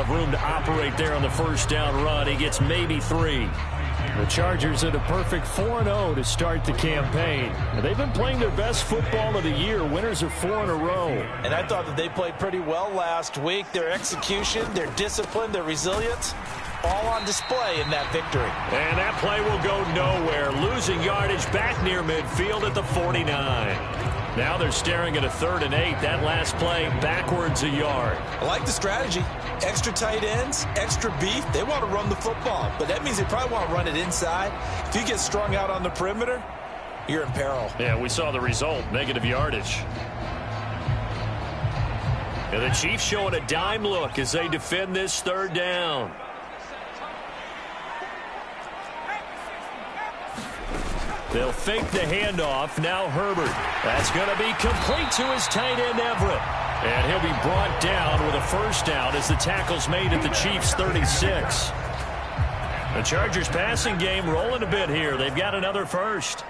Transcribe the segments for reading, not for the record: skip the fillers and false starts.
of room to operate there on the first down run. He gets maybe 3. The Chargers at a perfect 4-0 to start the campaign. They've been playing their best football of the year. Winners of 4 in a row. And I thought that they played pretty well last week. Their execution, their discipline, their resilience, all on display in that victory. And that play will go nowhere. Losing yardage back near midfield at the 49. Now they're staring at a 3rd and 8. That last play backwards a yard. I like the strategy. Extra tight ends, extra beef. They want to run the football, but that means they probably want to run it inside. If you get strung out on the perimeter, you're in peril. Yeah, we saw the result, negative yardage. And the Chiefs showing a dime look as they defend this 3rd down. They'll fake the handoff. Now Herbert. That's going to be complete to his tight end, Everett. And he'll be brought down with a first down as the tackle's made at the Chiefs' 36. The Chargers passing game rolling a bit here. They've got another first.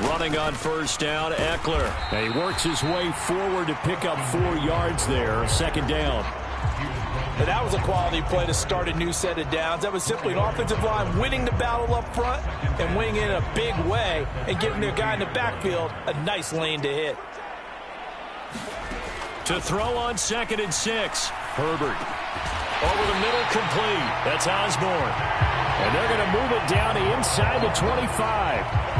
Running on first down, Eckler. And he works his way forward to pick up 4 yards there. 2nd down. But that was a quality play to start a new set of downs. That was simply an offensive line winning the battle up front and winning it in a big way and giving their guy in the backfield a nice lane to hit. To throw on 2nd and 6. Herbert. Over the middle, complete. That's Osborne. And they're going to move it down inside the 25.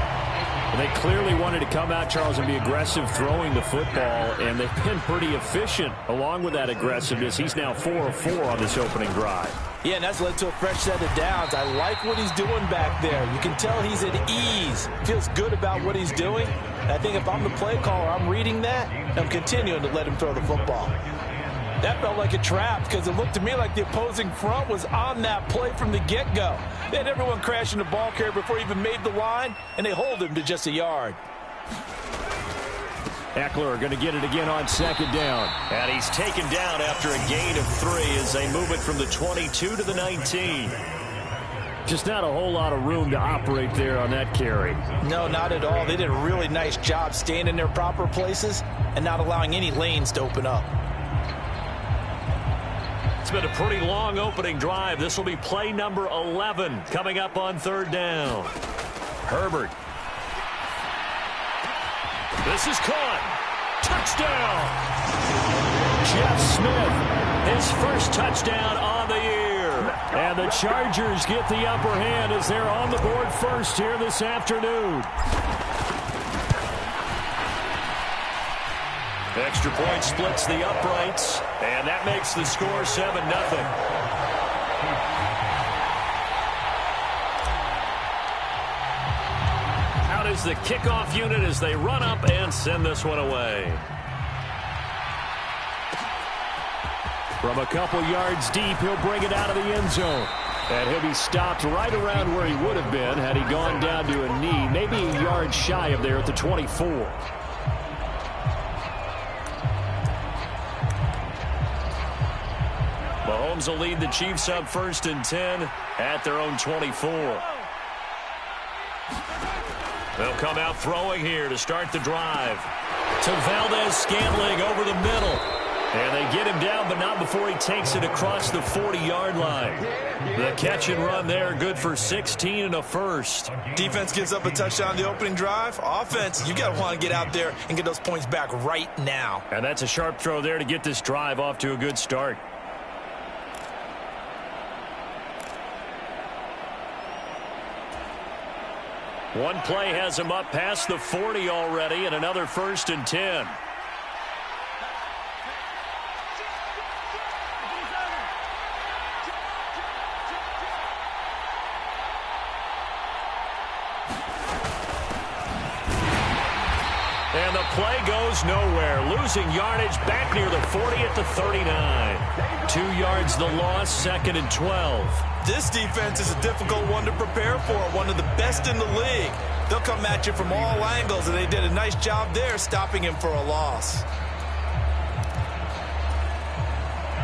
They clearly wanted to come out, Charles, and be aggressive throwing the football, and they've been pretty efficient along with that aggressiveness. He's now 4 of 4 on this opening drive. Yeah, and that's led to a fresh set of downs. I like what he's doing back there. You can tell he's at ease. Feels good about what he's doing. And I think if I'm the play caller, I'm reading that, and I'm continuing to let him throw the football. That felt like a trap because it looked to me like the opposing front was on that play from the get-go. They had everyone crashing the ball carrier before he even made the line, and they hold him to just a yard. Eckler going to get it again on 2nd down. And he's taken down after a gain of 3 as they move it from the 22 to the 19. Just not a whole lot of room to operate there on that carry. No, not at all. They did a really nice job staying in their proper places and not allowing any lanes to open up. It's been a pretty long opening drive. This will be play number 11 coming up on 3rd down. Herbert. This is caught. Touchdown. Jeff Smith, his first touchdown on the year. And the Chargers get the upper hand as they're on the board first here this afternoon. Extra point splits the uprights, and that makes the score 7-0. Out is the kickoff unit as they run up and send this one away. From a couple yards deep, he'll bring it out of the end zone. And he'll be stopped right around where he would have been had he gone down to a knee, maybe a yard shy of there at the 24. Mahomes will lead the Chiefs up 1st and 10 at their own 24. They'll come out throwing here to start the drive. To Valdez-Scantling over the middle. And they get him down, but not before he takes it across the 40-yard line. The catch and run there, good for 16 and a first. Defense gives up a touchdown on the opening drive. Offense, you got to want to get out there and get those points back right now. And that's a sharp throw there to get this drive off to a good start. One play has him up past the 40 already, and another 1st and 10. And the play goes nowhere. Losing yardage back near the 40 at the 39. 2 yards the loss, 2nd and 12. This defense is a difficult one to prepare for, one of the best in the league. They'll come at you from all angles, and they did a nice job there stopping him for a loss.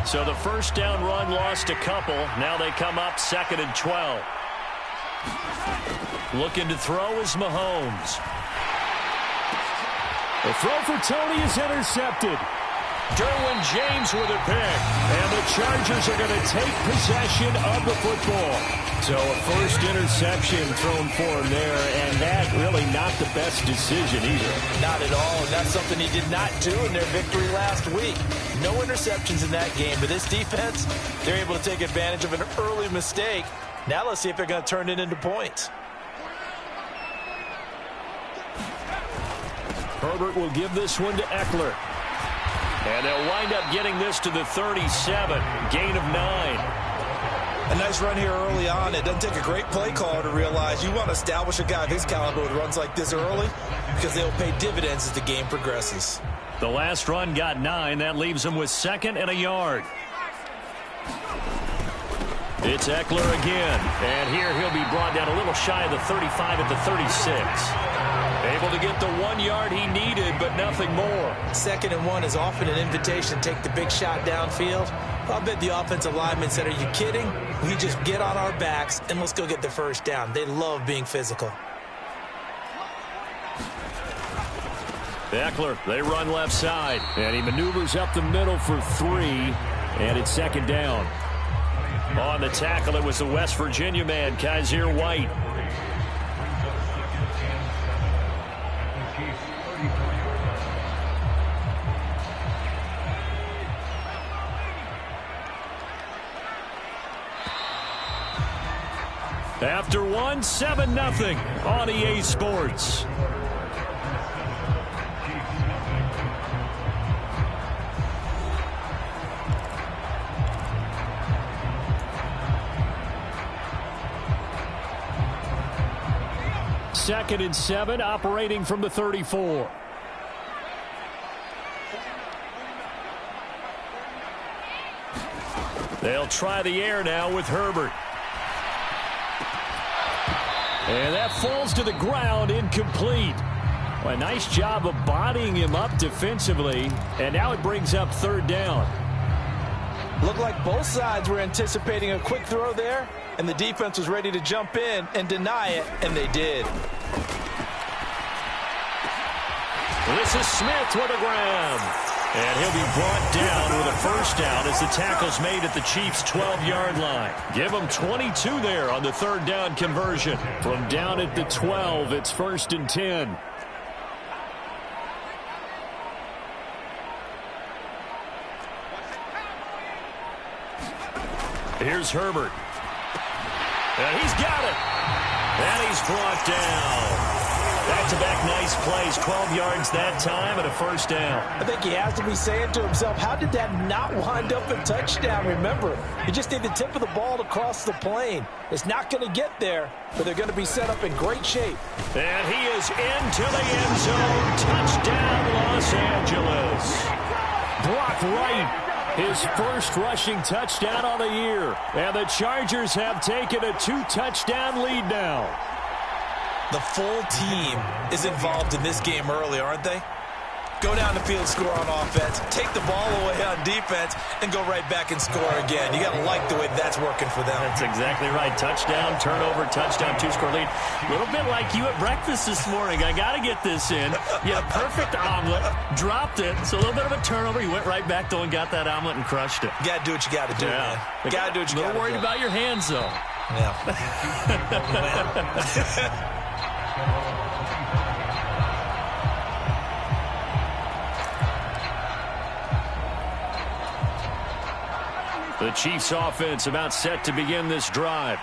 So the first down run lost a couple. Now they come up 2nd and 12. Looking to throw is Mahomes. The throw for Tony is intercepted. Derwin James with a pick. And the Chargers are going to take possession of the football. So a first interception thrown for him there, and that really not the best decision either. Not at all, and that's something he did not do in their victory last week. No interceptions in that game, but this defense, they're able to take advantage of an early mistake. Now let's see if they're going to turn it into points. Herbert will give this one to Eckler. And they'll wind up getting this to the 37. Gain of 9. A nice run here early on. It doesn't take a great play caller to realize you want to establish a guy of his caliber with runs like this early because they'll pay dividends as the game progresses. The last run got 9. That leaves him with 2nd and a yard. It's Eckler again. And here he'll be brought down a little shy of the 35 at the 36. Able to get the 1 yard he needed, but nothing more. 2nd and 1 is often an invitation to take the big shot downfield. I bet the offensive linemen said, are you kidding? We just get on our backs and let's go get the first down. They love being physical. Eckler, they run left side. And he maneuvers up the middle for 3. And it's 2nd down. On the tackle, it was the West Virginia man, Kaiser White. After 1, 7-0 on EA Sports. Second and 7, operating from the 34. They'll try the air now with Herbert. And that falls to the ground, incomplete. Well, a nice job of bodying him up defensively. And now it brings up 3rd down. Looked like both sides were anticipating a quick throw there, and the defense was ready to jump in and deny it, and they did. This is Smith with a grab. And he'll be brought down with a first down as the tackle's made at the Chiefs' 12-yard line. Give them 22 there on the 3rd down conversion. From down at the 12, it's 1st and 10. Here's Herbert. And he's got it. And he's brought down. Back-to-back nice plays, 12 yards that time and a first down. I think he has to be saying to himself, how did that not wind up a touchdown? Remember, you just need the tip of the ball to cross the plane. It's not going to get there, but they're going to be set up in great shape. And he is into the end zone. Touchdown, Los Angeles. Brock Wright, his first rushing touchdown on the year. And the Chargers have taken a 2-touchdown lead now. The full team is involved in this game early, aren't they? Go down the field, score on offense, take the ball away on defense, and go right back and score again. You got to like the way that's working for them. That's exactly right. Touchdown, turnover, touchdown, 2-score lead. A little bit like you at breakfast this morning. I got to get this in. You had a perfect omelet, dropped it. So a little bit of a turnover. You went right back though and got that omelet and crushed it. You got to do what you got to do, man. You got to do what you got to do. A little worried about your hands, though. Yeah. The Chiefs offense about set to begin this drive.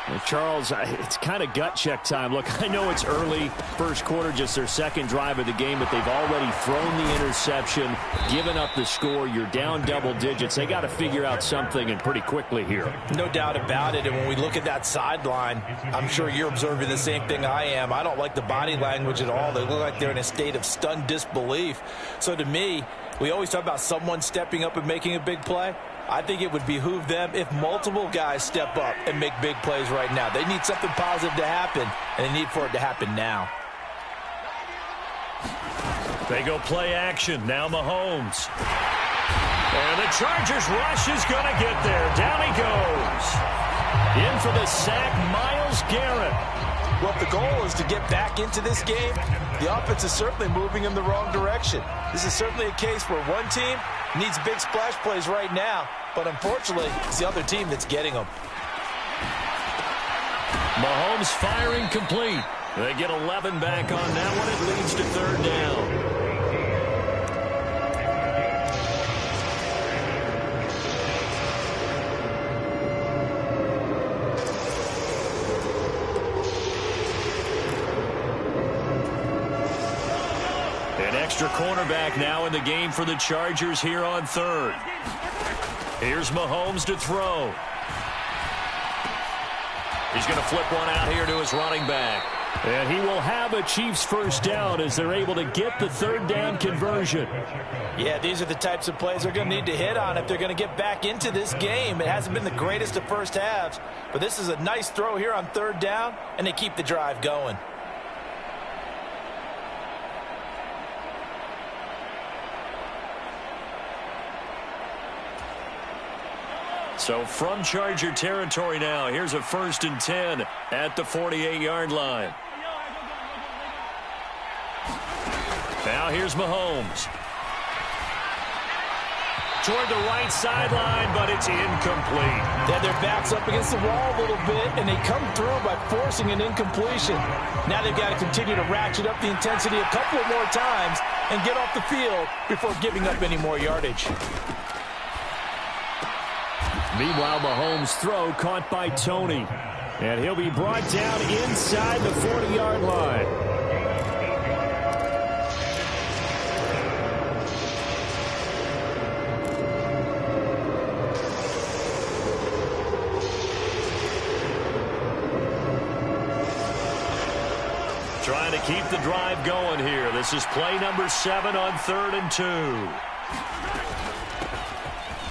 And Charles, it's kind of gut check time. Look, I know it's early, first quarter, just their 2nd drive of the game, but they've already thrown the interception, given up the score. You're down double digits. They got to figure out something, and pretty quickly here. No doubt about it. And when we look at that sideline, I'm sure you're observing the same thing I am. I don't like the body language at all. They look like they're in a state of stunned disbelief. So to me, we always talk about someone stepping up and making a big play. I think it would behoove them if multiple guys step up and make big plays right now. They need something positive to happen, and they need for it to happen now. They go play action. Now Mahomes. And the Chargers rush is going to get there. Down he goes. In for the sack, Myles Garrett. Well, if the goal is to get back into this game, the offense is certainly moving in the wrong direction. This is certainly a case where one team needs big splash plays right now, but unfortunately, it's the other team that's getting them. Mahomes firing complete. They get 11 back on that one. It leads to third down. An extra cornerback now in the game for the Chargers here on third. Here's Mahomes to throw. He's going to flip one out here to his running back. And he will have a Chiefs first down as they're able to get the third down conversion. Yeah, these are the types of plays they're going to need to hit on if they're going to get back into this game. It hasn't been the greatest of first halves, but this is a nice throw here on third down, and they keep the drive going. So from Charger territory now, here's a 1st and 10 at the 48-yard line. Now here's Mahomes. Toward the right sideline, but it's incomplete. They had their backs up against the wall a little bit, and they come through by forcing an incompletion. Now they've got to continue to ratchet up the intensity a couple of more times and get off the field before giving up any more yardage. Meanwhile, Mahomes' throw caught by Tony. And he'll be brought down inside the 40-yard line. Trying to keep the drive going here. This is play number 7 on 3rd and 2.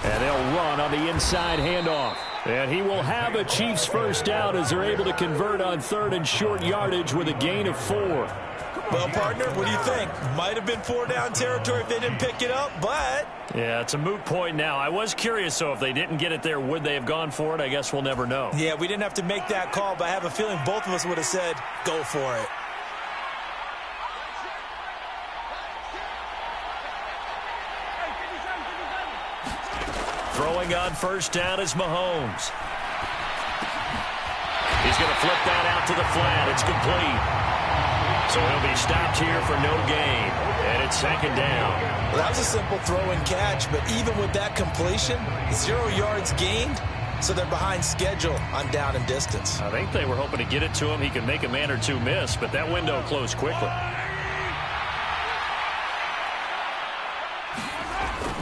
And they'll run on the inside handoff. And he will have a Chiefs first down as they're able to convert on 3rd and short yardage with a gain of 4. Well, partner, what do you think? Might have been 4-down territory if they didn't pick it up, but... Yeah, it's a moot point now. I was curious, so if they didn't get it there, would they have gone for it? I guess we'll never know. Yeah, we didn't have to make that call, but I have a feeling both of us would have said, go for it. Throwing on first down is Mahomes. He's going to flip that out to the flat. It's complete. So he'll be stopped here for no gain. And it's 2nd down. Well, that was a simple throw and catch, but even with that completion, 0 yards gained, so they're behind schedule on down and distance. I think they were hoping to get it to him. He could make a man or two miss, but that window closed quickly.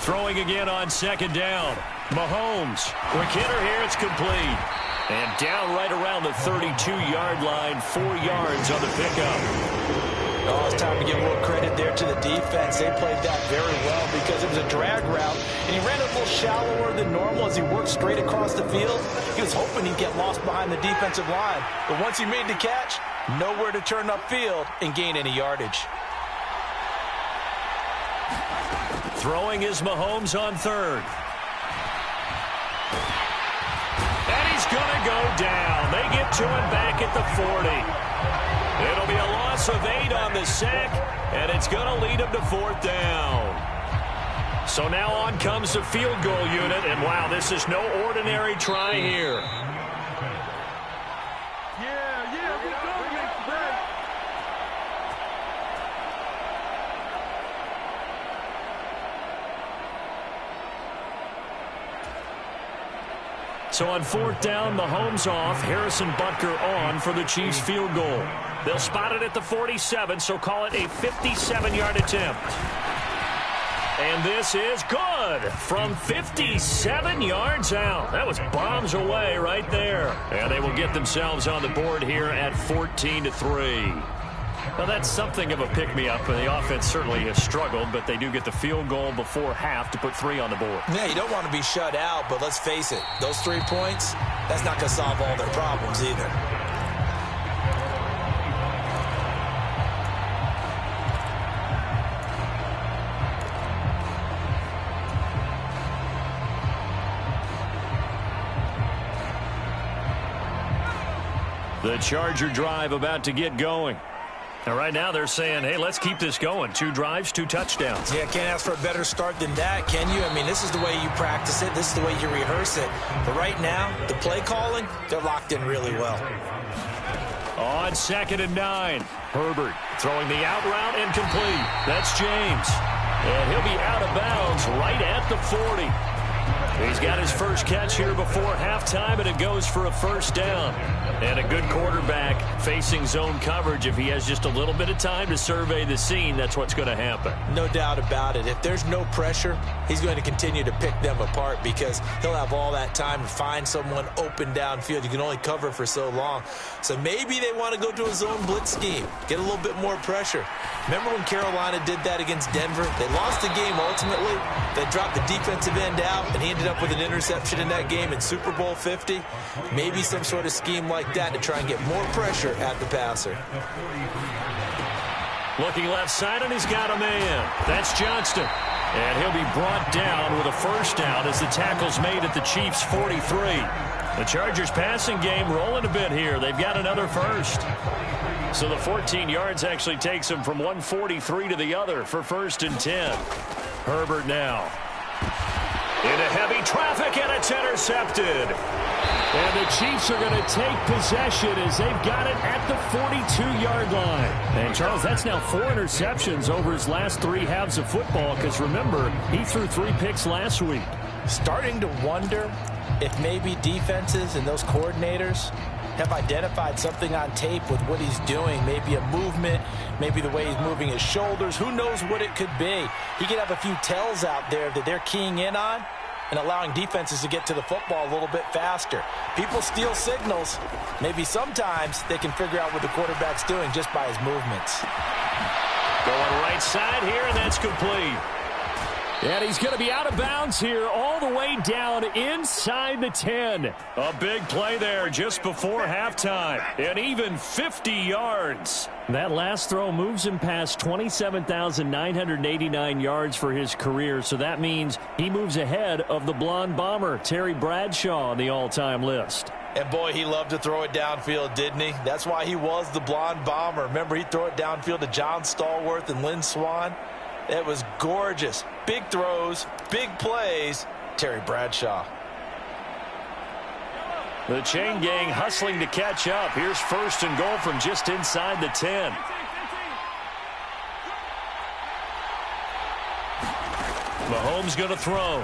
Throwing again on 2nd down. Mahomes. Quick hitter here. It's complete. And down right around the 32-yard line. 4 yards on the pickup. Oh, it's time to give a little credit there to the defense. They played that very well because it was a drag route, and he ran a little shallower than normal as he worked straight across the field. He was hoping he'd get lost behind the defensive line. But once he made the catch, nowhere to turn upfield and gain any yardage. Throwing is Mahomes on 3rd. And he's going to go down. They get to him back at the 40. It'll be a loss of 8 on the sack, and it's going to lead him to 4th down. So now on comes the field goal unit, and wow, this is no ordinary try here. So on 4th down, Mahomes off, Harrison Butker on for the Chiefs field goal. They'll spot it at the 47, so call it a 57-yard attempt. And this is good from 57 yards out. That was bombs away right there. And they will get themselves on the board here at 14-3. Well, that's something of a pick-me-up. The offense certainly has struggled, but they do get the field goal before half to put 3 on the board. Yeah, you don't want to be shut out, but let's face it, those 3 points, that's not going to solve all their problems either. The Charger drive about to get going. And right now they're saying, hey, let's keep this going. 2 drives, 2 touchdowns. Yeah, can't ask for a better start than that, can you? I mean, this is the way you practice it. This is the way you rehearse it. But right now, the play calling, they're locked in really well. On 2nd and 9, Herbert throwing the out route incomplete. That's James. And he'll be out of bounds right at the 40. He's got his first catch here before halftime, and it goes for a first down. And a good quarterback facing zone coverage. If he has just a little bit of time to survey the scene, that's what's going to happen. No doubt about it. If there's no pressure, he's going to continue to pick them apart because he'll have all that time to find someone open downfield. You can only cover for so long. So maybe they want to go to a zone blitz scheme, get a little bit more pressure. Remember when Carolina did that against Denver? They lost the game ultimately. They dropped the defensive end out, and he ended up with an interception in that game in Super Bowl 50. Maybe some sort of scheme like that to try and get more pressure at the passer. Looking left side, and he's got a man. That's Johnston. And he'll be brought down with a first down as the tackle's made at the Chiefs' 43. The Chargers passing game rolling a bit here. They've got another first. So the 14 yards actually takes him from 143 to the other for 1st and 10. Herbert now. Into heavy traffic, and it's intercepted. And the Chiefs are going to take possession as they've got it at the 42-yard line. And, Charles, that's now 4 interceptions over his last 3 halves of football because, remember, he threw 3 picks last week. Starting to wonder if maybe defenses and those coordinators have identified something on tape with what he's doing. Maybe a movement, maybe the way he's moving his shoulders. Who knows what it could be? He could have a few tells out there that they're keying in on and allowing defenses to get to the football a little bit faster. People steal signals. Maybe sometimes they can figure out what the quarterback's doing just by his movements. Going right side here, and that's complete. And he's going to be out of bounds here all the way down inside the 10. A big play there just before halftime. And even 50 yards. That last throw moves him past 27,989 yards for his career. So that means he moves ahead of the blonde bomber, Terry Bradshaw, on the all-time list. And, boy, he loved to throw it downfield, didn't he? That's why he was the blonde bomber. Remember, he'd throw it downfield to John Stallworth and Lynn Swann. It was gorgeous. Big throws, big plays. Terry Bradshaw. The chain gang hustling to catch up. Here's 1st and goal from just inside the 10. Mahomes going to throw.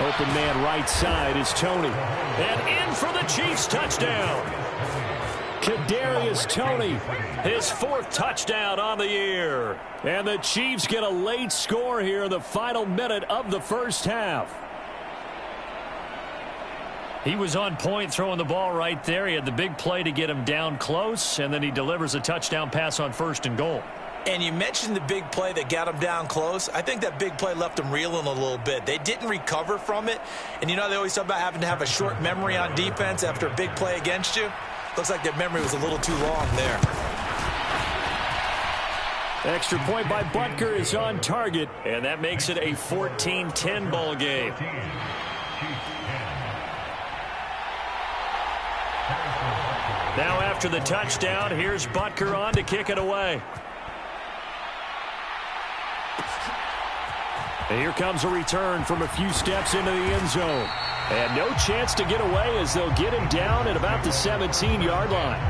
Open man right side is Tony. And in for the Chiefs touchdown. Kadarius Toney, his 4th touchdown on the year. And the Chiefs get a late score here in the final minute of the first half. He was on point throwing the ball right there. He had the big play to get him down close, and then he delivers a touchdown pass on 1st and goal. And you mentioned the big play that got him down close. I think that big play left him reeling a little bit. They didn't recover from it. And you know they always talk about having to have a short memory on defense after a big play against you. Looks like that memory was a little too long there. Extra point by Butker is on target, and that makes it a 14-10 ball game. Now after the touchdown, here's Butker on to kick it away. And here comes a return from a few steps into the end zone. And no chance to get away as they'll get him down at about the 17-yard line.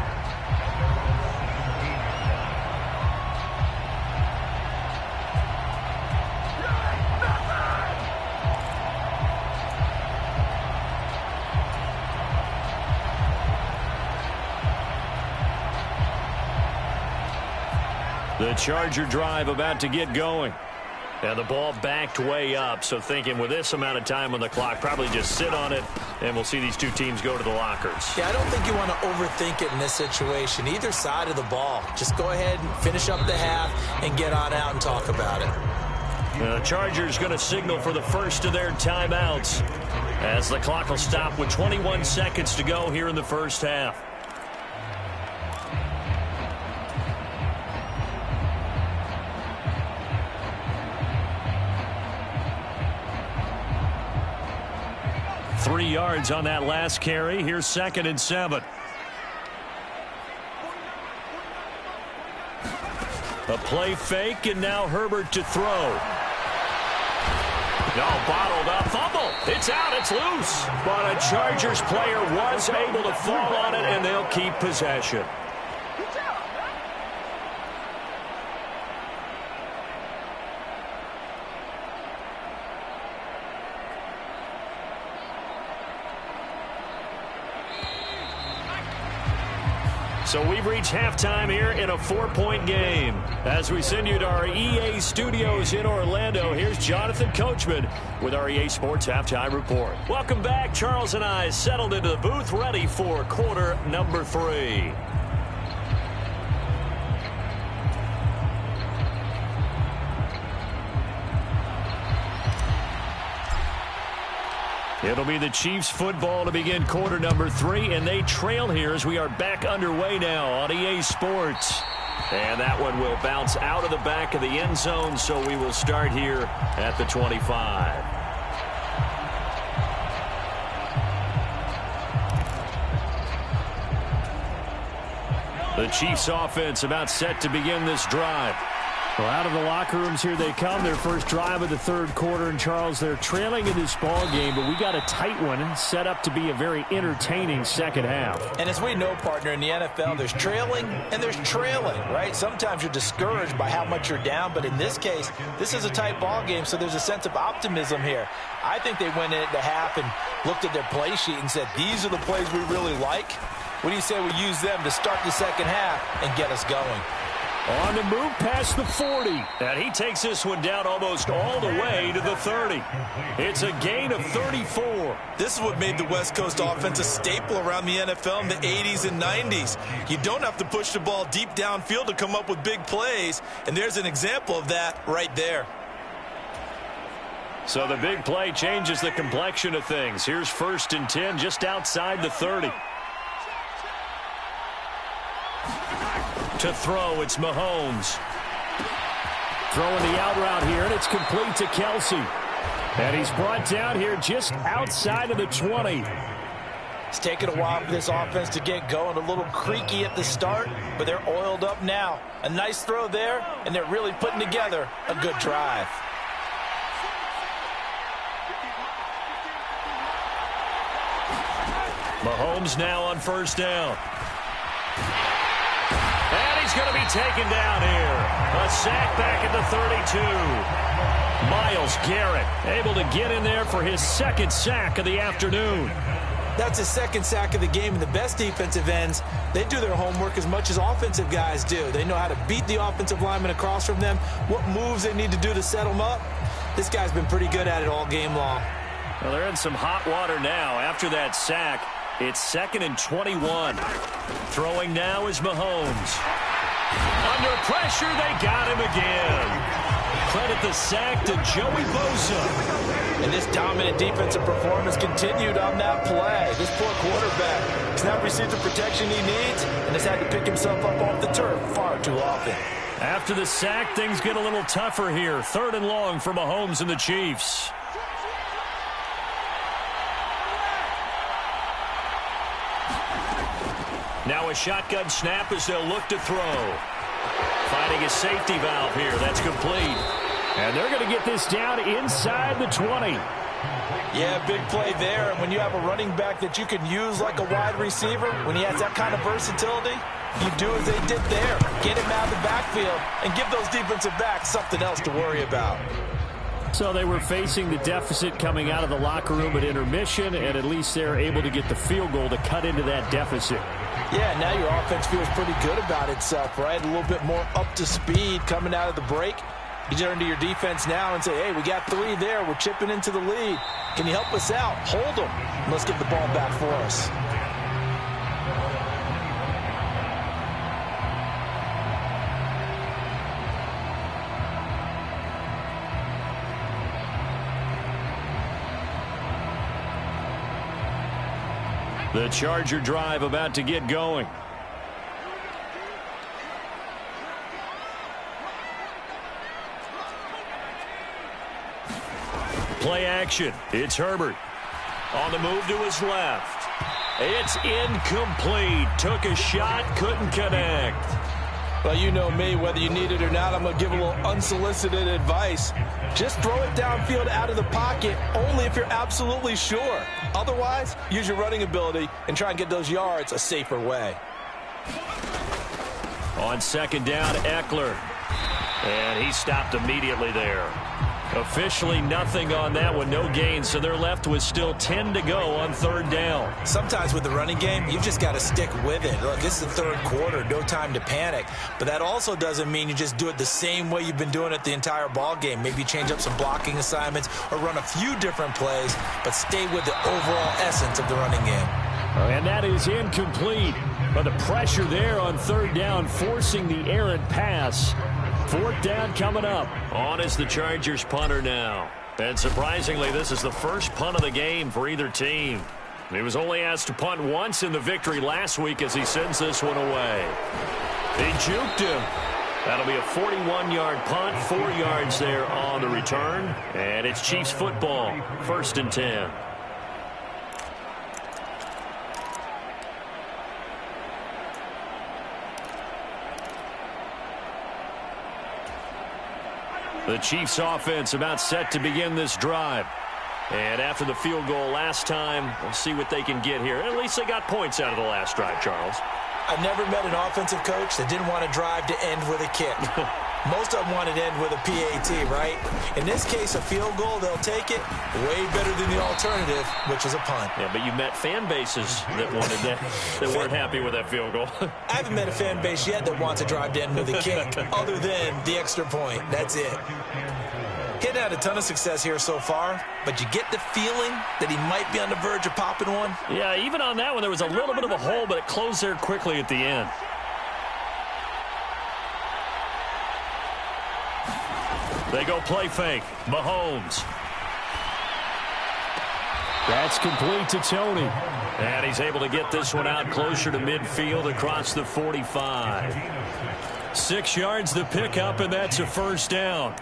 The Charger drive about to get going. And the ball backed way up, so thinking with this amount of time on the clock, probably just sit on it, and we'll see these two teams go to the lockers. Yeah, I don't think you want to overthink it in this situation. Either side of the ball. Just go ahead and finish up the half and get on out and talk about it. The Chargers going to signal for the first of their timeouts as the clock will stop with 21 seconds to go here in the first half. 3 yards on that last carry. Here's 2nd and 7. A play fake, and now Herbert to throw. No, bottled up. Fumble. It's out. It's loose. But a Chargers player was able to fall on it, and they'll keep possession. So we've reached halftime here in a 4-point game. As we send you to our EA studios in Orlando, here's Jonathan Coachman with our EA Sports Halftime Report. Welcome back. Charles and I settled into the booth, ready for quarter number 3. It'll be the Chiefs football to begin quarter number 3, and they trail here as we are back underway now on EA Sports. And that one will bounce out of the back of the end zone, so we will start here at the 25. The Chiefs offense about set to begin this drive. Well, out of the locker rooms here they come. Their first drive of the third quarter. And, Charles, they're trailing in this ball game, but we got a tight one set up to be a very entertaining second half. And as we know, partner, in the NFL, there's trailing and there's trailing, right? Sometimes you're discouraged by how much you're down, but in this case, this is a tight ball game, so there's a sense of optimism here. I think they went in at the half and looked at their play sheet and said, these are the plays we really like. What do you say we use them to start the second half and get us going? On the move past the 40. And he takes this one down almost all the way to the 30. It's a gain of 34. This is what made the West Coast offense a staple around the NFL in the 80s and 90s. You don't have to push the ball deep downfield to come up with big plays. And there's an example of that right there. So the big play changes the complexion of things. Here's 1st and 10 just outside the 30. To throw, it's Mahomes. Throwing the out route here, and it's complete to Kelsey. And he's brought down here just outside of the 20. It's taken a while for this offense to get going. A little creaky at the start, but they're oiled up now. A nice throw there, and they're really putting together a good drive. Mahomes now on 1st down. And he's going to be taken down here. A sack back at the 32. Myles Garrett able to get in there for his 2nd sack of the afternoon. That's his 2nd sack of the game, and the best defensive ends, they do their homework as much as offensive guys do. They know how to beat the offensive lineman across from them, what moves they need to do to set them up. This guy's been pretty good at it all game long. Well, they're in some hot water now after that sack. It's 2nd and 21. Throwing now is Mahomes. Under pressure, they got him again. Credit the sack to Joey Bosa. And this dominant defensive performance continued on that play. This poor quarterback has not received the protection he needs and has had to pick himself up off the turf far too often. After the sack, things get a little tougher here. 3rd and long for Mahomes and the Chiefs. Now a shotgun snap as they'll look to throw. Finding a safety valve here. That's complete. And they're going to get this down inside the 20. Yeah, big play there. And when you have a running back that you can use like a wide receiver, when he has that kind of versatility, you do as they did there. Get him out of the backfield and give those defensive backs something else to worry about. So they were facing the deficit coming out of the locker room at intermission, and at least they're able to get the field goal to cut into that deficit. Yeah, now your offense feels pretty good about itself, right? A little bit more up to speed coming out of the break. You turn to your defense now and say, hey, we got 3 there. We're chipping into the lead. Can you help us out? Hold them. Let's get the ball back for us. The Charger drive about to get going. Play action. It's Herbert. On the move to his left. It's incomplete. Took a shot, couldn't connect. Well, you know me, whether you need it or not, I'm going to give a little unsolicited advice. Just throw it downfield out of the pocket, only if you're absolutely sure. Otherwise, use your running ability and try and get those yards a safer way. On second down, Eckler. And he stopped immediately there. Officially nothing on that one, no gain, so they're left with still 10 to go on third down. Sometimes with the running game, you've just got to stick with it. Look, this is the third quarter, no time to panic. But that also doesn't mean you just do it the same way you've been doing it the entire ball game. Maybe change up some blocking assignments or run a few different plays, but stay with the overall essence of the running game. And that is incomplete. But the pressure there on third down, forcing the errant pass. Fourth down coming up. On is the Chargers punter now. And surprisingly, this is the first punt of the game for either team. He was only asked to punt once in the victory last week as he sends this one away. They juked him. That'll be a 41-yard punt, 4 yards there on the return. And it's Chiefs football, 1st and 10. The Chiefs offense about set to begin this drive. And after the field goal last time, we'll see what they can get here. At least they got points out of the last drive, Charles. I've never met an offensive coach that didn't want to drive to end with a kick. Most of them want to end with a PAT, right? In this case, a field goal, they'll take it way better than the alternative, which is a punt. Yeah, but you met fan bases that wanted that, that weren't happy with that field goal. I haven't met a fan base yet that wants to drive to end with a kick, other than the extra point. That's it. He hadn't had a ton of success here so far, but you get the feeling that he might be on the verge of popping one. Yeah, even on that one, there was a little bit of a hole, but it closed there quickly at the end. They go play fake. Mahomes. That's complete to Tony. And he's able to get this one out closer to midfield across the 45. 6 yards the pickup, and that's a first down.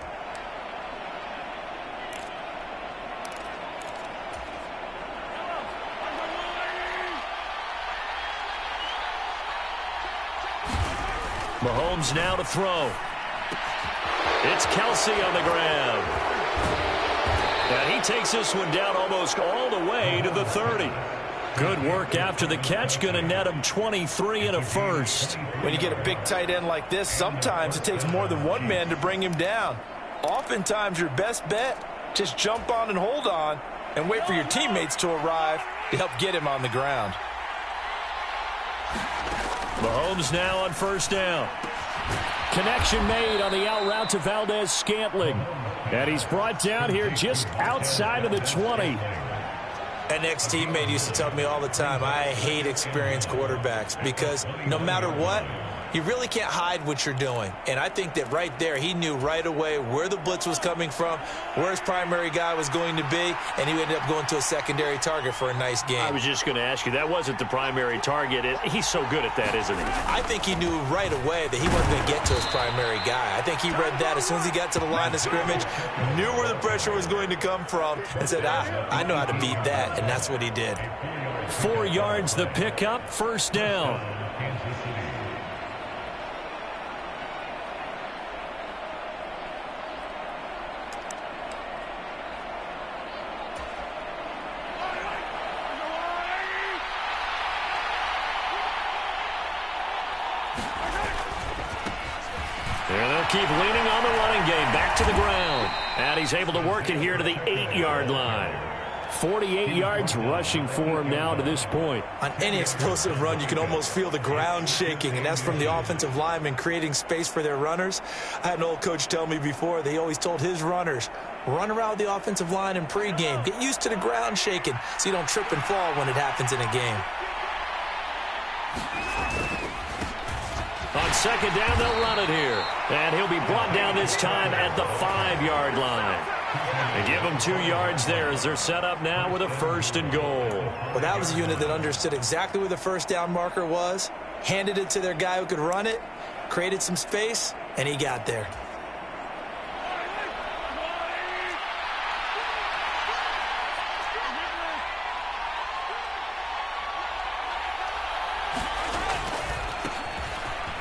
Mahomes now to throw. It's Kelsey on the grab. And he takes this one down almost all the way to the 30. Good work after the catch. Going to net him 23 and a first. When you get a big tight end like this, sometimes it takes more than one man to bring him down. Oftentimes, your best bet, just jump on and hold on and wait for your teammates to arrive to help get him on the ground. Mahomes now on first down. Connection made on the out route to Valdez-Scantling. And he's brought down here just outside of the 20. An ex-teammate used to tell me all the time, I hate experienced quarterbacks because no matter what, you really can't hide what you're doing. And I think that right there, he knew right away where the blitz was coming from, where his primary guy was going to be, and he ended up going to a secondary target for a nice game. I was just going to ask you, that wasn't the primary target. He's so good at that, isn't he? I think he knew right away that he wasn't going to get to his primary guy. I think he read that as soon as he got to the line of scrimmage, knew where the pressure was going to come from, and said, I know how to beat that, and that's what he did. 4 yards the pickup, first down. And they'll keep leaning on the running game. Back to the ground. And he's able to work it here to the 8-yard line. 48 yards rushing for him now to this point. On any explosive run, you can almost feel the ground shaking, and that's from the offensive linemen creating space for their runners. I had an old coach tell me before, they always told his runners, run around the offensive line in pregame. Get used to the ground shaking so you don't trip and fall when it happens in a game. On second down, they'll run it here. And he'll be brought down this time at the 5-yard line. They give him 2 yards there as they're set up now with a first and goal. Well, that was a unit that understood exactly where the first down marker was, handed it to their guy who could run it, created some space, and he got there.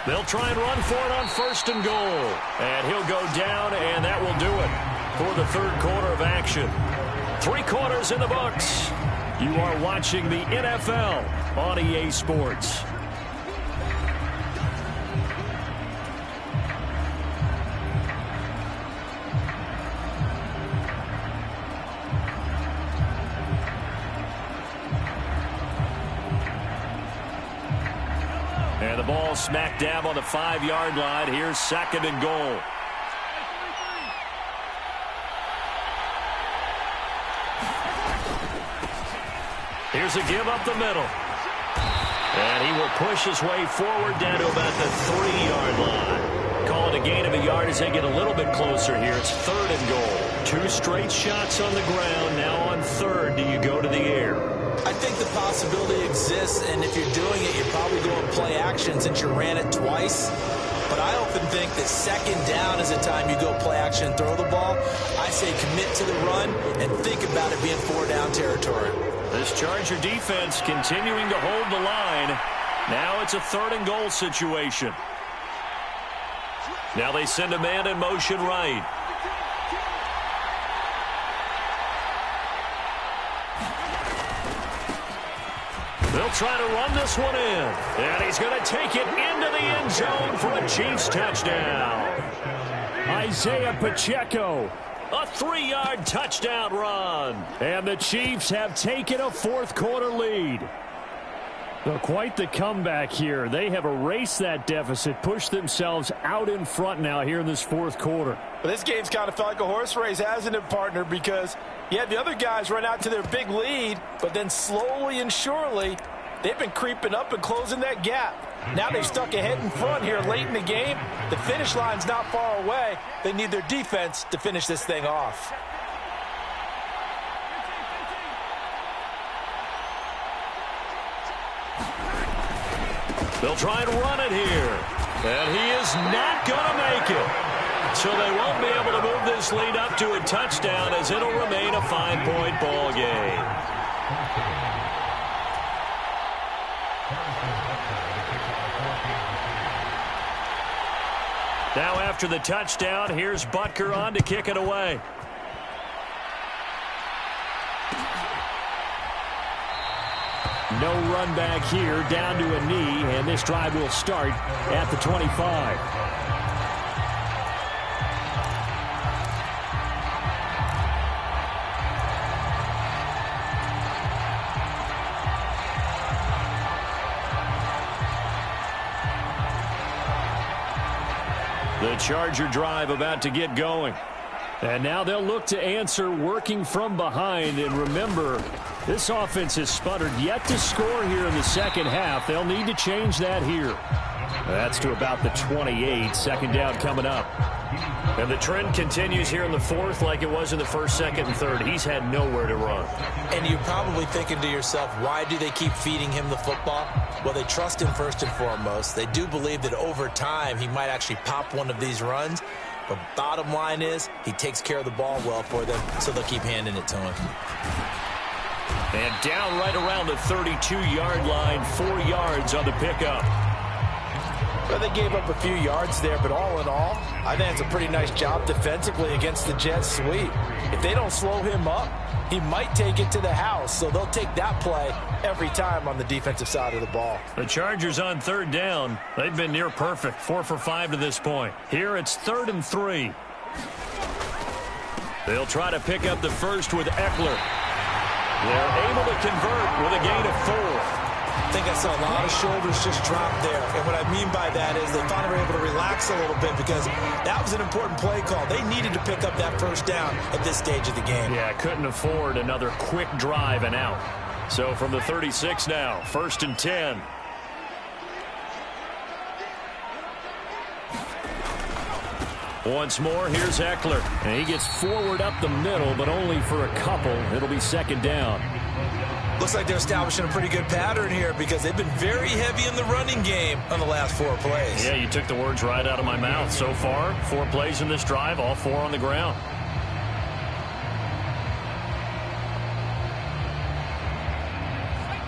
They'll try and run for it on 1st and goal. And he'll go down, and that will do it for the third quarter of action. 3 quarters in the books. You are watching the NFL on EA Sports. And the ball smack dab on the 5-yard line. Here's 2nd and goal. Here's a give up the middle. And he will push his way forward down to about the 3-yard line. Call it a gain of a yard as they get a little bit closer here. It's 3rd and goal. 2 straight shots on the ground. Now on 3rd, do you go to the air? I think the possibility exists, and if you're doing it, you're probably going play action since you ran it twice. But I often think that 2nd down is the time you go play action and throw the ball. I say commit to the run and think about it being 4-down territory. This Charger defense continuing to hold the line. Now it's a 3rd and goal situation. Now they send a man in motion right. They'll try to run this one in. And he's going to take it into the end zone for a Chiefs touchdown. Isaiah Pacheco. A 3-yard touchdown run. And the Chiefs have taken a 4th quarter lead. Well, quite the comeback here. They have erased that deficit, pushed themselves out in front now here in this 4th quarter. But this game's kind of felt like a horse race, hasn't it, partner? Because you had the other guys run out to their big lead, but then slowly and surely, they've been creeping up and closing that gap. Now they've stuck ahead in front here late in the game. The finish line's not far away. They need their defense to finish this thing off. They'll try and run it here. And he is not going to make it. So they won't be able to move this lead up to a touchdown as it'll remain a 5-point ball game. Now after the touchdown, here's Butker on to kick it away. No run back here, down to a knee, and this drive will start at the 25. The Charger drive about to get going. And now they'll look to answer working from behind. And remember, this offense has sputtered yet to score here in the 2nd half. They'll need to change that here. That's to about the 28. 2nd down coming up. And the trend continues here in the 4th like it was in the 1st, 2nd, and 3rd. He's had nowhere to run. And you're probably thinking to yourself, why do they keep feeding him the football? Well, they trust him first and foremost. They do believe that over time he might actually pop one of these runs. But bottom line is he takes care of the ball well for them, so they'll keep handing it to him. And down right around the 32-yard line, 4 yards on the pickup. Well, they gave up a few yards there, but all in all, I think it's a pretty nice job defensively against the Jets sweep. If they don't slow him up, he might take it to the house, so they'll take that play every time on the defensive side of the ball. The Chargers on 3rd down. They've been near perfect, 4 for 5 to this point. Here it's 3rd and 3. They'll try to pick up the first with Eckler. They're able to convert with a gain of 4. I think I saw a lot of shoulders just drop there. And what I mean by that is they finally were able to relax a little bit because that was an important play call. They needed to pick up that first down at this stage of the game. Yeah, couldn't afford another quick drive and out. So from the 36 now, 1st and 10. Once more, here's Eckler. And he gets forward up the middle, but only for a couple. It'll be 2nd down. Looks like they're establishing a pretty good pattern here because they've been very heavy in the running game on the last 4 plays. Yeah, you took the words right out of my mouth. So far, 4 plays in this drive, all 4 on the ground.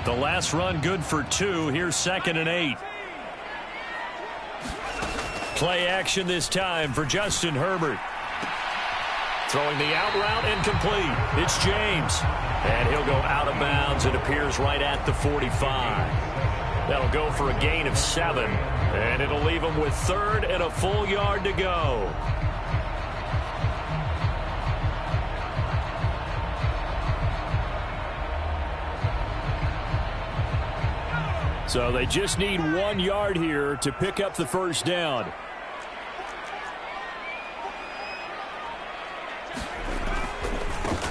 The last run good for 2. Here's 2nd and 8. Play action this time for Justin Herbert. Throwing the out route incomplete. It's James. And he'll go out of bounds. It appears right at the 45. That'll go for a gain of 7. And it'll leave him with 3rd and a full yard to go. So they just need 1 yard here to pick up the first down.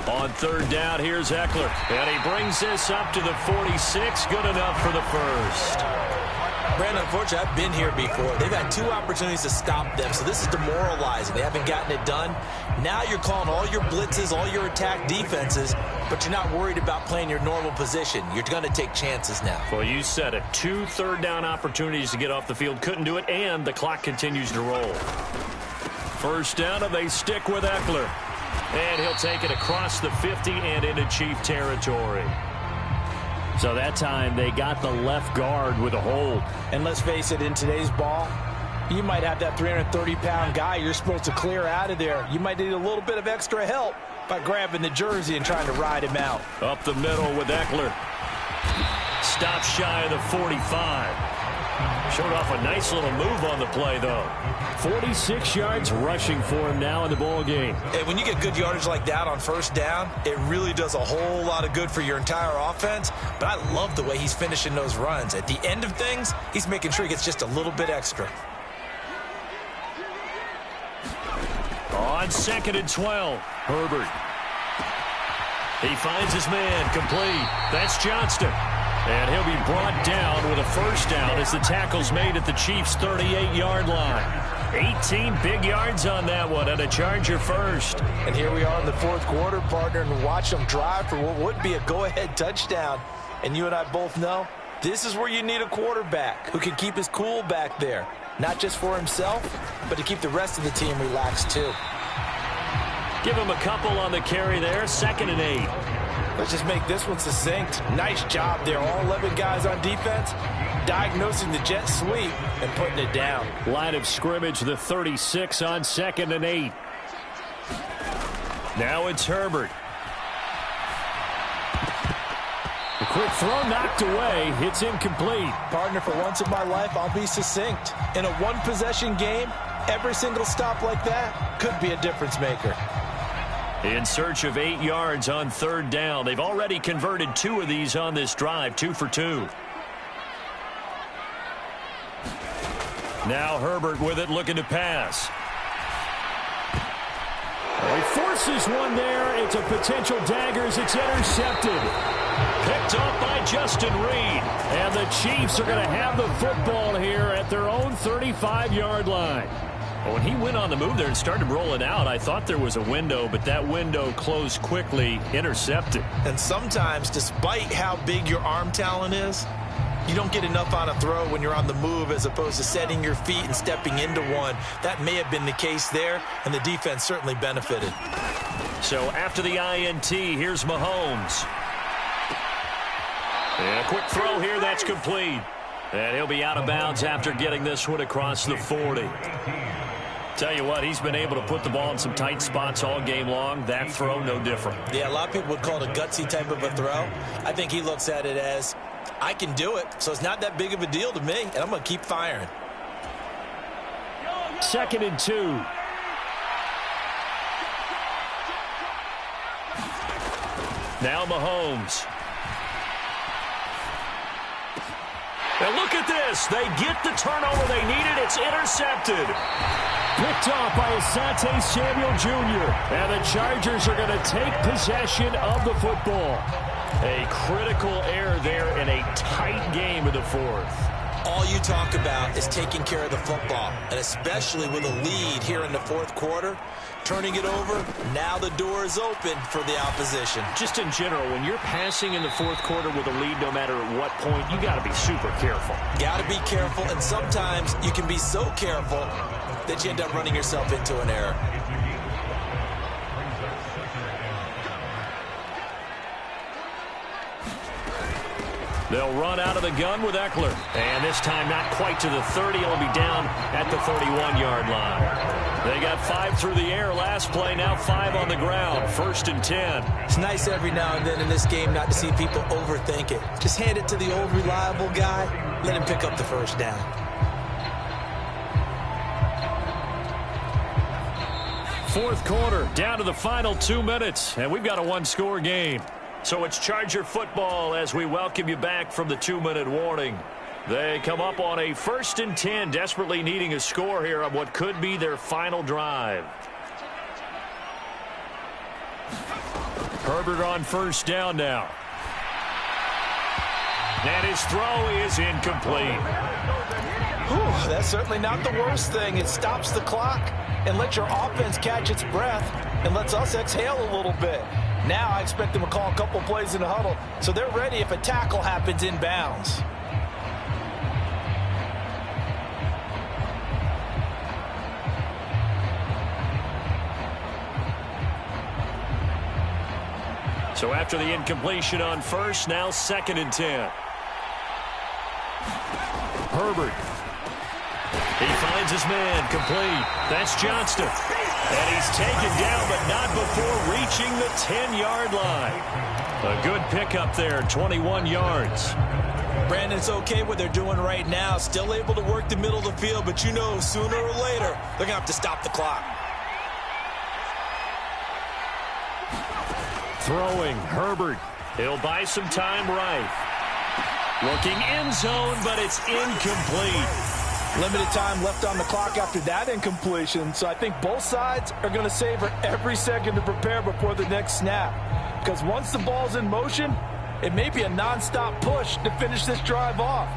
On 3rd down, here's Eckler. And he brings this up to the 46. Good enough for the first. Brandon, unfortunately, I've been here before. They've had 2 opportunities to stop them, so this is demoralizing. They haven't gotten it done. Now you're calling all your blitzes, all your attack defenses, but you're not worried about playing your normal position. You're going to take chances now. Well, you said it. 2 third-down opportunities to get off the field. Couldn't do it, and the clock continues to roll. First down, and they stick with Eckler. And he'll take it across the 50 and into Chief territory. So that time they got the left guard with a hold. And let's face it, in today's ball, you might have that 330-pound guy you're supposed to clear out of there. You might need a little bit of extra help by grabbing the jersey and trying to ride him out. Up the middle with Eckler. Stop shy of the 45. Showed off a nice little move on the play, though. 46 yards rushing for him now in the ball game. And when you get good yardage like that on first down, it really does a whole lot of good for your entire offense. But I love the way he's finishing those runs. At the end of things, he's making sure he gets just a little bit extra. On 2nd and 12, Herbert. He finds his man, complete. That's Johnston. And he'll be brought down with a first down as the tackle's made at the Chiefs' 38-yard line. 18 big yards on that one, and a Charger first. And here we are in the 4th quarter, partner, and watch them drive for what would be a go-ahead touchdown. And you and I both know this is where you need a quarterback who can keep his cool back there. Not just for himself, but to keep the rest of the team relaxed, too. Give him a couple on the carry there, 2nd and 8. Let's just make this one succinct. Nice job there. All 11 guys on defense diagnosing the jet sweep and putting it down. Line of scrimmage, the 36 on 2nd and 8. Now it's Herbert. The quick throw knocked away. It's incomplete. Partner, for once in my life, I'll be succinct. In a one-possession game, every single stop like that could be a difference maker. In search of 8 yards on 3rd down. They've already converted 2 of these on this drive, 2 for 2. Now Herbert with it, looking to pass. He forces one there. It's a potential dagger as it's intercepted. Picked up by Justin Reed. And the Chiefs are going to have the football here at their own 35-yard line. When he went on the move there and started rolling out, I thought there was a window, but that window closed quickly, intercepted. And sometimes, despite how big your arm talent is, you don't get enough on a throw when you're on the move as opposed to setting your feet and stepping into one. That may have been the case there, and the defense certainly benefited. So after the INT, here's Mahomes. And a quick throw here, that's complete. And he'll be out of bounds after getting this one across the 40. Tell you what, he's been able to put the ball in some tight spots all game long. That throw, no different. Yeah, a lot of people would call it a gutsy type of a throw. I think he looks at it as, I can do it, so it's not that big of a deal to me, and I'm going to keep firing. 2nd and 2. Now Mahomes. And look at this. They get the turnover they needed. It's intercepted. Picked off by Asante Samuel Jr. And the Chargers are going to take possession of the football. A critical error there in a tight game in the 4th. All you talk about is taking care of the football, and especially with a lead here in the 4th quarter. Turning it over, now the door is open for the opposition. Just in general, when you're passing in the 4th quarter with a lead, no matter at what point, you got to be super careful. Got to be careful, and sometimes you can be so careful that you end up running yourself into an error. They'll run out of the gun with Eckler. And this time not quite to the 30. He'll be down at the 31-yard line. They got 5 through the air last play, now 5 on the ground. 1st and 10. It's nice every now and then in this game not to see people overthink it. Just hand it to the old reliable guy. Let him pick up the first down. Fourth quarter, down to the final 2 minutes, and we've got a one-score game. So it's Charger football as we welcome you back from the 2-minute warning. They come up on a 1st and 10, desperately needing a score here on what could be their final drive. Herbert on 1st down now. And his throw is incomplete. Whew, that's certainly not the worst thing. It stops the clock and lets your offense catch its breath and lets us exhale a little bit. Now I expect them to call a couple plays in the huddle so they're ready if a tackle happens inbounds. So after the incompletion on 1st, now 2nd and 10. Herbert. He finds his man, complete. That's Johnston. And he's taken down, but not before reaching the 10-yard line. A good pickup there, 21 yards. Brandon, it's okay what they're doing right now. Still able to work the middle of the field, but you know sooner or later they're going to have to stop the clock. Throwing, Herbert. He'll buy some time right. Looking end zone, but it's incomplete. Limited time left on the clock after that incompletion, so I think both sides are going to savor every second to prepare before the next snap. Because once the ball's in motion, it may be a nonstop push to finish this drive off.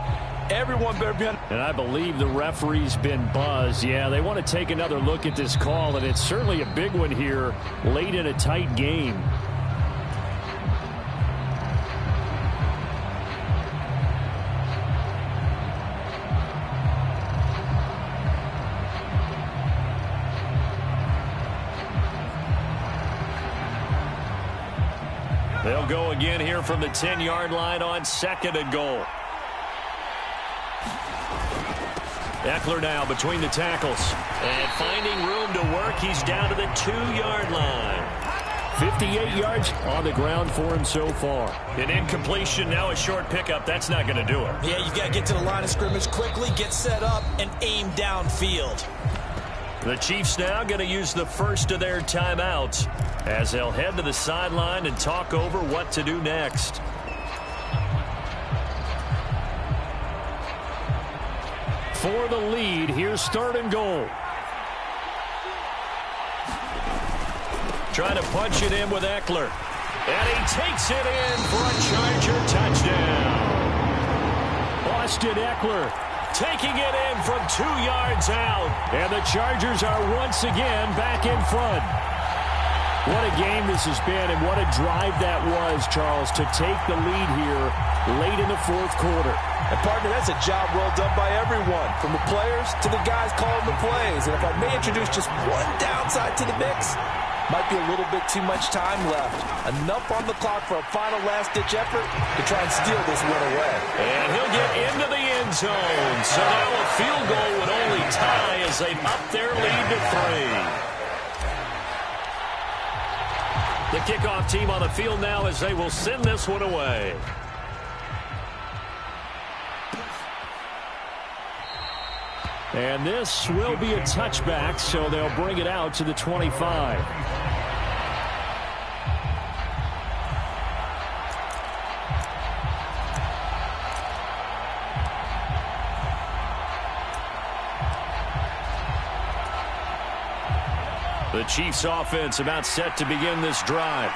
Everyone better be on. And I believe the referee's been buzzed. Yeah, they want to take another look at this call, and it's certainly a big one here late in a tight game. They'll go again here from the 10-yard line on 2nd and goal. Eckler now between the tackles. And finding room to work, he's down to the 2-yard line. 58 yards on the ground for him so far. An incompletion, now a short pickup. That's not going to do it. Yeah, you've got to get to the line of scrimmage quickly, get set up, and aim downfield. The Chiefs now going to use the first of their timeouts as they'll head to the sideline and talk over what to do next. For the lead, here's 3rd and goal. Trying to punch it in with Eckler. And he takes it in for a Charger touchdown. Austin Eckler taking it in from 2 yards out. And the Chargers are once again back in front. What a game this has been, and what a drive that was, Charles, to take the lead here late in the 4th quarter. And, partner, that's a job well done by everyone, from the players to the guys calling the plays. And if I may introduce just one downside to the mix, might be a little bit too much time left. Enough on the clock for a final last-ditch effort to try and steal this win away. And he'll get into the end zone. So now a field goal would only tie as they up their lead to 3. The kickoff team on the field now as they will send this one away. And this will be a touchback, so they'll bring it out to the 25. The Chiefs offense about set to begin this drive.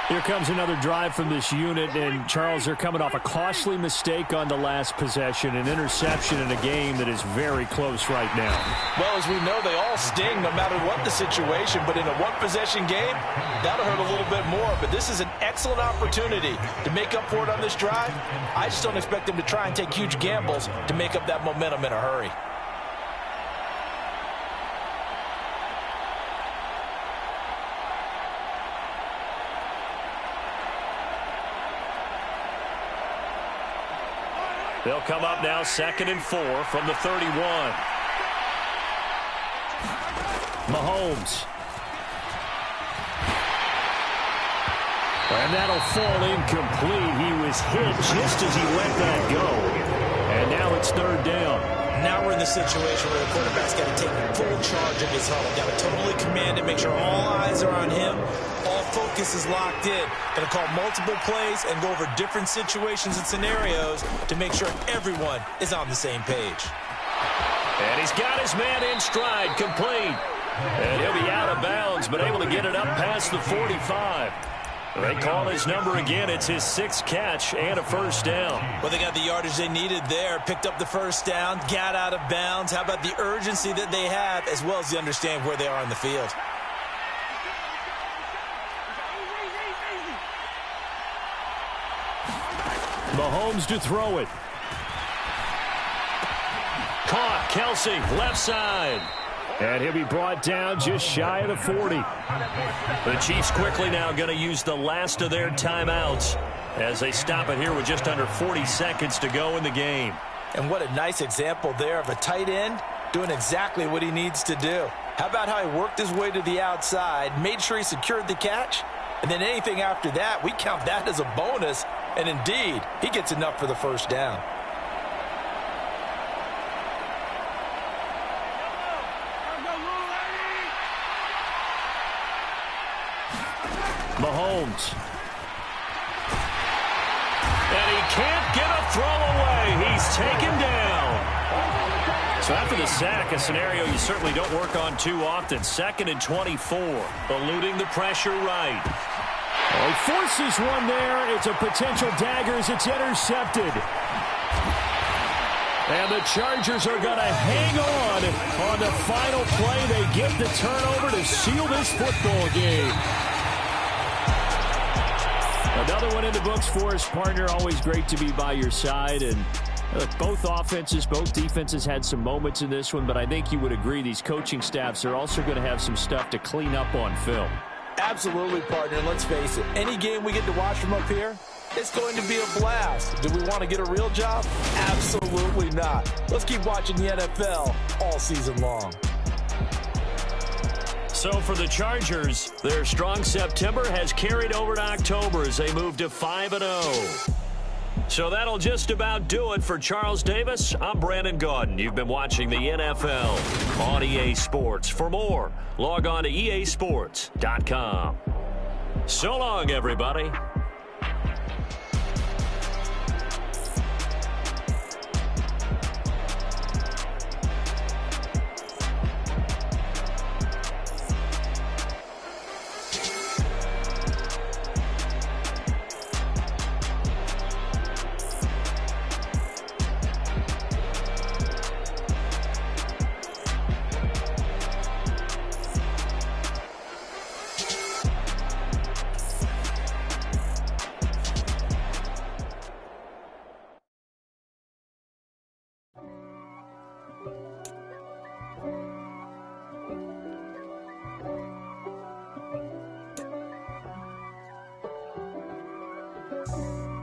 Here comes another drive from this unit, and Charles, they're coming off a costly mistake on the last possession, an interception in a game that is very close right now. Well, as we know, they all sting no matter what the situation, but in a one-possession game, that'll hurt a little bit more. But this is an excellent opportunity to make up for it on this drive. I just don't expect them to try and take huge gambles to make up that momentum in a hurry. They'll come up now 2nd and 4 from the 31. Mahomes. And that'll fall incomplete. He was hit just as he let that go. And now it's 3rd down. Now we're in the situation where the quarterback's got to take full charge of his huddle. Got to totally command it, make sure all eyes are on him. All focus is locked in. Going to call multiple plays and go over different situations and scenarios to make sure everyone is on the same page. And he's got his man in stride, complete. And he'll be out of bounds, but able to get it up past the 45. They call his number again. It's his 6th catch and a 1st down. Well, they got the yardage they needed there. Picked up the 1st down, got out of bounds. How about the urgency that they have, as well as the understand where they are on the field? Mahomes to throw it. Caught. Kelsey, left side. And he'll be brought down just shy of the 40. The Chiefs quickly now going to use the last of their timeouts as they stop it here with just under 40 seconds to go in the game. And what a nice example there of a tight end doing exactly what he needs to do. How about how he worked his way to the outside, made sure he secured the catch, and then anything after that, we count that as a bonus. And indeed, he gets enough for the 1st down. Mahomes. And he can't get a throw away. He's taken down. So after the sack, a scenario you certainly don't work on too often. 2nd and 24. Eluding the pressure right. Oh, he forces one there. It's a potential dagger as it's intercepted. And the Chargers are going to hang on the final play. They get the turnover to seal this football game. Another one in the books for us, partner. Always great to be by your side. And look, both offenses, both defenses had some moments in this one, but I think you would agree these coaching staffs are also going to have some stuff to clean up on film. Absolutely, partner. Let's face it, any game we get to watch from up here, it's going to be a blast. Do we want to get a real job? Absolutely not. Let's keep watching the NFL all season long. So for the Chargers, their strong September has carried over to October as they move to 5-0. So that'll just about do it for Charles Davis. I'm Brandon Gaudin. You've been watching the NFL on EA Sports. For more, log on to easports.com. So long, everybody.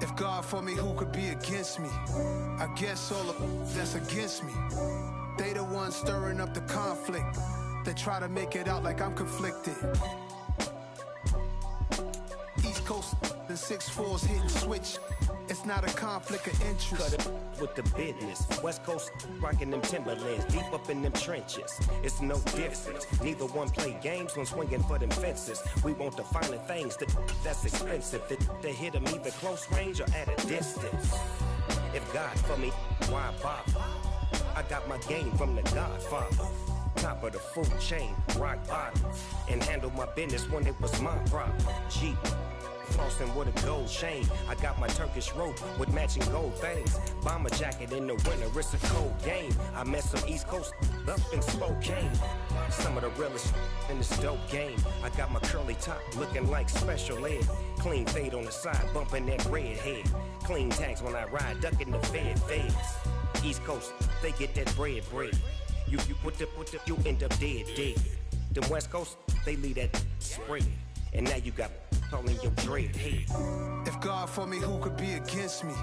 If God for me, who could be against me? I guess all of that's against me. They the ones stirring up the conflict. They try to make it out like I'm conflicted. East Coast, the 6'4's hitting switch. It's not a conflict of interest. Cut it with the business. West Coast rocking them Timberlands, deep up in them trenches. It's no difference. Neither one play games when swinging for them fences. We want the finer things that's expensive. To hit them either close range or at a distance. If God for me, why bother? I got my game from the Godfather. Top of the food chain, rock bottom. And handle my business when it was my problem. Jeep. Flossing with a gold chain. I got my Turkish rope with matching gold things. Bomber jacket in the winter, it's a cold game. I met some East Coast up in Spokane. Some of the realest in this dope game. I got my curly top looking like special ed. Clean fade on the side, bumping that red head. Clean tags when I ride, ducking the feds. East Coast, they get that bread. You you end up dead. Them West Coast, they leave that spread. And now you got all in your dread head. If God for me, who could be against me?